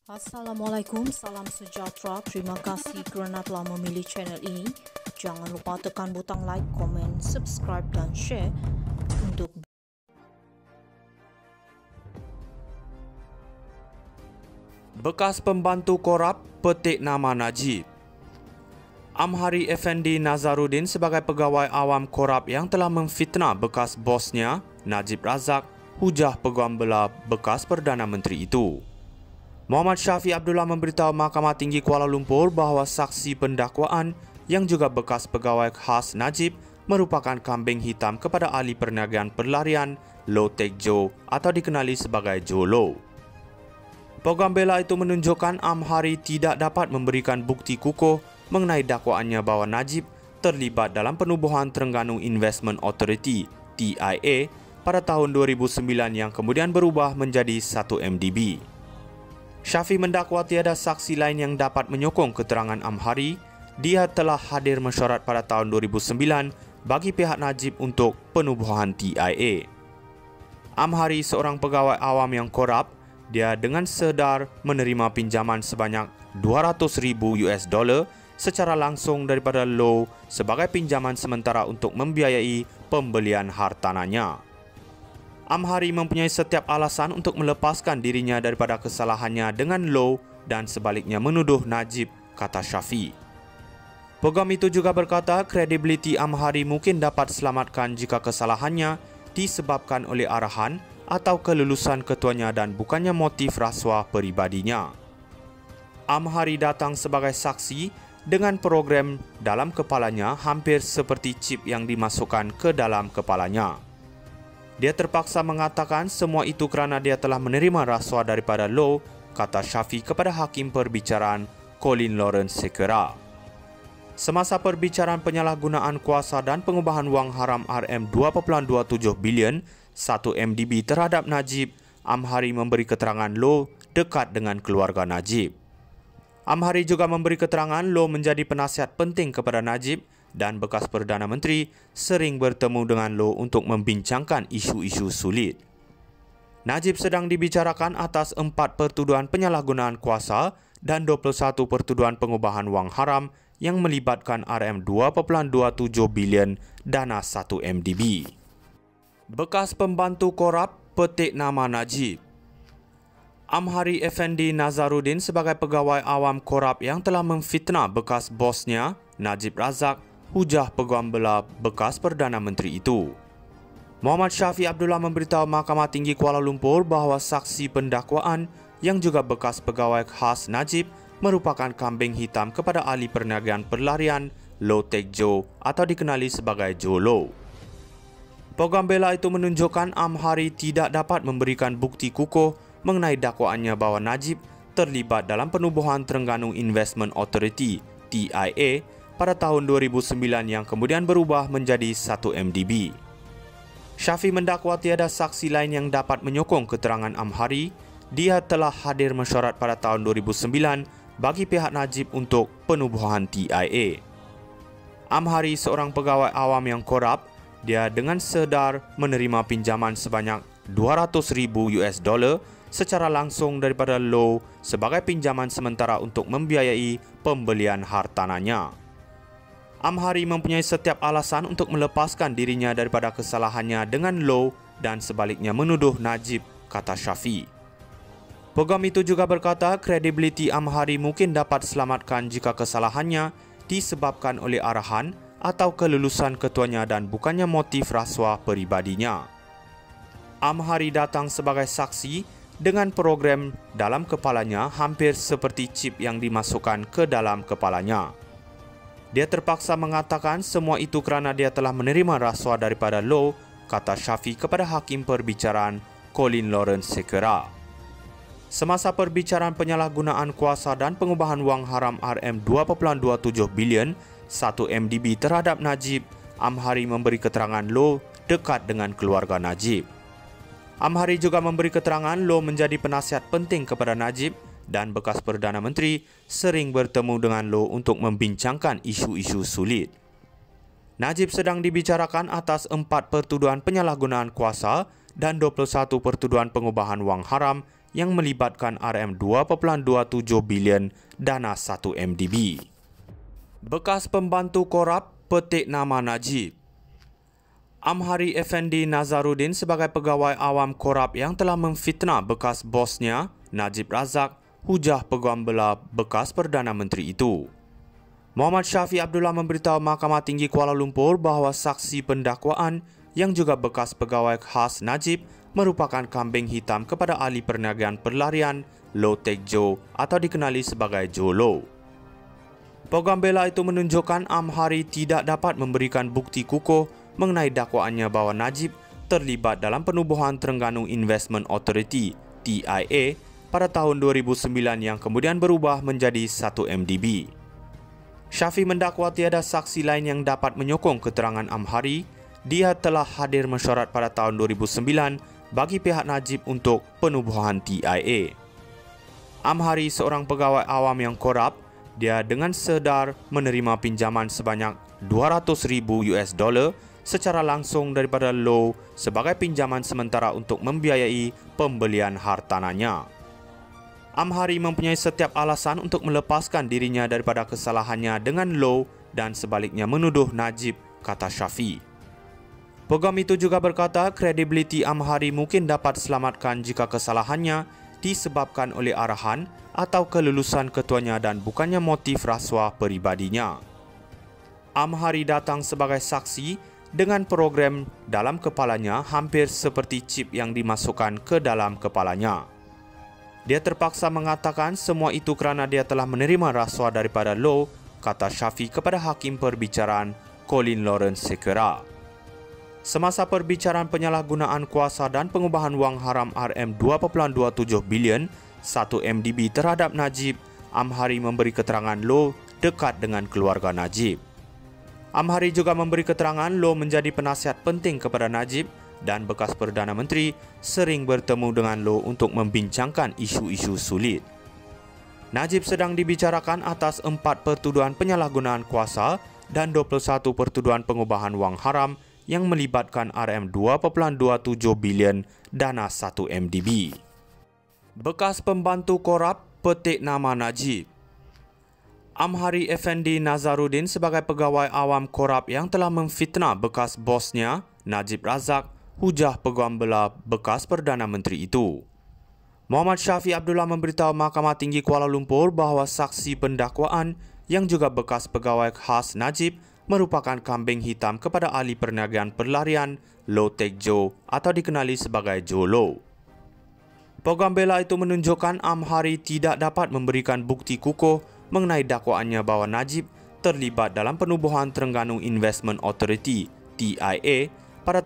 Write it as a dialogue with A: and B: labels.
A: Assalamualaikum, salam sejahtera. Terima kasih kerana telah memilih channel ini. Jangan lupa tekan butang like, komen, subscribe dan share untuk
B: Bekas pembantu korup petik nama Najib. Amhari Effendi Nazaruddin sebagai pegawai awam korup yang telah memfitnah bekas bosnya, Najib Razak, hujah Peguam Bela bekas Perdana Menteri itu. Muhammad Syafi Abdullah memberitahu Mahkamah Tinggi Kuala Lumpur bahawa saksi pendakwaan yang juga bekas pegawai khas Najib merupakan kambing hitam kepada ahli perniagaan pelarian Low Teck Joe atau dikenali sebagai Joe Low. Peguam Bela itu menunjukkan Amhari tidak dapat memberikan bukti kukuh mengenai dakwaannya bahawa Najib terlibat dalam penubuhan Terengganu Investment Authority (TIA) pada tahun 2009 yang kemudian berubah menjadi 1 MDB. Syafi mendakwa tiada saksi lain yang dapat menyokong keterangan Amhari. Dia telah hadir mesyuarat pada tahun 2009 bagi pihak Najib untuk penubuhan TIA. Amhari seorang pegawai awam yang korup. Dia dengan sedar menerima pinjaman sebanyak $200,000 secara langsung daripada Low sebagai pinjaman sementara untuk membiayai pembelian hartananya. Amhari mempunyai setiap alasan untuk melepaskan dirinya daripada kesalahannya dengan Low dan sebaliknya menuduh Najib, kata Syafi. Peguam itu juga berkata kredibiliti Amhari mungkin dapat selamatkan jika kesalahannya disebabkan oleh arahan atau kelulusan ketuanya dan bukannya motif rasuah peribadinya. Amhari datang sebagai saksi dengan program dalam kepalanya hampir seperti chip yang dimasukkan ke dalam kepalanya. Dia terpaksa mengatakan semua itu kerana dia telah menerima rasuah daripada Low, kata Syafi kepada Hakim Perbicaraan Colin Lawrence Sekera. Semasa perbicaraan penyalahgunaan kuasa dan pengubahan wang haram RM2.27 bilion 1 MDB terhadap Najib, Amhari memberi keterangan Low dekat dengan keluarga Najib. Amhari juga memberi keterangan Low menjadi penasihat penting kepada Najib dan bekas Perdana Menteri sering bertemu dengan Low untuk membincangkan isu-isu sulit. Najib sedang dibicarakan atas 4 pertuduhan penyalahgunaan kuasa dan 21 pertuduhan pengubahan wang haram yang melibatkan RM2.27 bilion dana 1 MDB. Bekas pembantu korup petik nama Najib. Amhari Effendi Nazaruddin sebagai pegawai awam korup yang telah memfitnah bekas bosnya, Najib Razak, hujah Peguam Bela bekas Perdana Menteri itu. Muhammad Syafi Abdullah memberitahu Mahkamah Tinggi Kuala Lumpur bahawa saksi pendakwaan yang juga bekas pegawai khas Najib merupakan kambing hitam kepada ahli perniagaan pelarian Low Teck Joe atau dikenali sebagai Joe Low. Peguam Bela itu menunjukkan Amhari tidak dapat memberikan bukti kukuh mengenai dakwaannya bahawa Najib terlibat dalam penubuhan Terengganu Investment Authority (TIA) pada tahun 2009 yang kemudian berubah menjadi 1 MDB. Syafi mendakwa tiada saksi lain yang dapat menyokong keterangan Amhari. Dia telah hadir mesyuarat pada tahun 2009 bagi pihak Najib untuk penubuhan TIA. Amhari seorang pegawai awam yang korup. Dia dengan sedar menerima pinjaman sebanyak $200,000 secara langsung daripada Low sebagai pinjaman sementara untuk membiayai pembelian hartananya. Amhari mempunyai setiap alasan untuk melepaskan dirinya daripada kesalahannya dengan Low dan sebaliknya menuduh Najib, kata Syafi. Peguam itu juga berkata kredibiliti Amhari mungkin dapat selamatkan jika kesalahannya disebabkan oleh arahan atau kelulusan ketuanya dan bukannya motif rasuah peribadinya. Amhari datang sebagai saksi dengan program dalam kepalanya hampir seperti chip yang dimasukkan ke dalam kepalanya. Dia terpaksa mengatakan semua itu kerana dia telah menerima rasuah daripada Low, kata Syafi kepada Hakim Perbicaraan Colin Lawrence Sekera. Semasa perbicaraan penyalahgunaan kuasa dan pengubahan wang haram RM2.27 bilion 1 MDB terhadap Najib, Amhari memberi keterangan Low dekat dengan keluarga Najib. Amhari juga memberi keterangan Low menjadi penasihat penting kepada Najib dan bekas Perdana Menteri sering bertemu dengan Low untuk membincangkan isu-isu sulit. Najib sedang dibicarakan atas 4 pertuduhan penyalahgunaan kuasa dan 21 pertuduhan pengubahan wang haram yang melibatkan RM2.27 bilion dana 1 MDB. Bekas pembantu korap petik nama Najib. Amhari Effendi Nazaruddin sebagai pegawai awam korap yang telah memfitnah bekas bosnya, Najib Razak, hujah Peguam Bela bekas Perdana Menteri itu. Muhammad Syafiee Abdullah memberitahu Mahkamah Tinggi Kuala Lumpur bahawa saksi pendakwaan yang juga bekas pegawai khas Najib merupakan kambing hitam kepada ahli perniagaan perlarian Low Tech Joe atau dikenali sebagai Joe Low. Peguam Bela itu menunjukkan Amhari tidak dapat memberikan bukti kukuh mengenai dakwaannya bahawa Najib terlibat dalam penubuhan Terengganu Investment Authority TIA pada tahun 2009 yang kemudian berubah menjadi 1 MDB. Syafiee mendakwa tiada saksi lain yang dapat menyokong keterangan Amhari. Dia telah hadir mesyuarat pada tahun 2009 bagi pihak Najib untuk penubuhan TIA. Amhari seorang pegawai awam yang korup. Dia dengan sedar menerima pinjaman sebanyak $200,000 secara langsung daripada Low sebagai pinjaman sementara untuk membiayai pembelian hartananya. Amhari mempunyai setiap alasan untuk melepaskan dirinya daripada kesalahannya dengan Low dan sebaliknya menuduh Najib, kata Syafiee. Peguam itu juga berkata kredibiliti Amhari mungkin dapat selamatkan jika kesalahannya disebabkan oleh arahan atau kelulusan ketuanya dan bukannya motif rasuah peribadinya. Amhari datang sebagai saksi dengan program dalam kepalanya hampir seperti chip yang dimasukkan ke dalam kepalanya. Dia terpaksa mengatakan semua itu kerana dia telah menerima rasuah daripada Low, kata Syafiee kepada Hakim Perbicaraan Colin Lawrence Sekera. Semasa perbicaraan penyalahgunaan kuasa dan pengubahan wang haram RM2.27 bilion 1 MDB terhadap Najib, Amhari memberi keterangan Low dekat dengan keluarga Najib. Amhari juga memberi keterangan Low menjadi penasihat penting kepada Najib dan bekas Perdana Menteri sering bertemu dengan Low untuk membincangkan isu-isu sulit. Najib sedang dibicarakan atas 4 pertuduhan penyalahgunaan kuasa dan 21 pertuduhan pengubahan wang haram yang melibatkan RM2.27 bilion dana 1 MDB. Bekas pembantu korap petik nama Najib. Amhari Effendi Nazaruddin sebagai pegawai awam korap yang telah memfitnah bekas bosnya, Najib Razak, hujah Peguam Bela bekas Perdana Menteri itu. Muhammad Syafiee Abdullah memberitahu Mahkamah Tinggi Kuala Lumpur bahawa saksi pendakwaan yang juga bekas pegawai khas Najib merupakan kambing hitam kepada ahli perniagaan perlarian Low Tech Joe atau dikenali sebagai Joe Low. Peguam Bela itu menunjukkan Amhari tidak dapat memberikan bukti kukuh mengenai dakwaannya bahawa Najib terlibat dalam penubuhan Terengganu Investment Authority TIA pada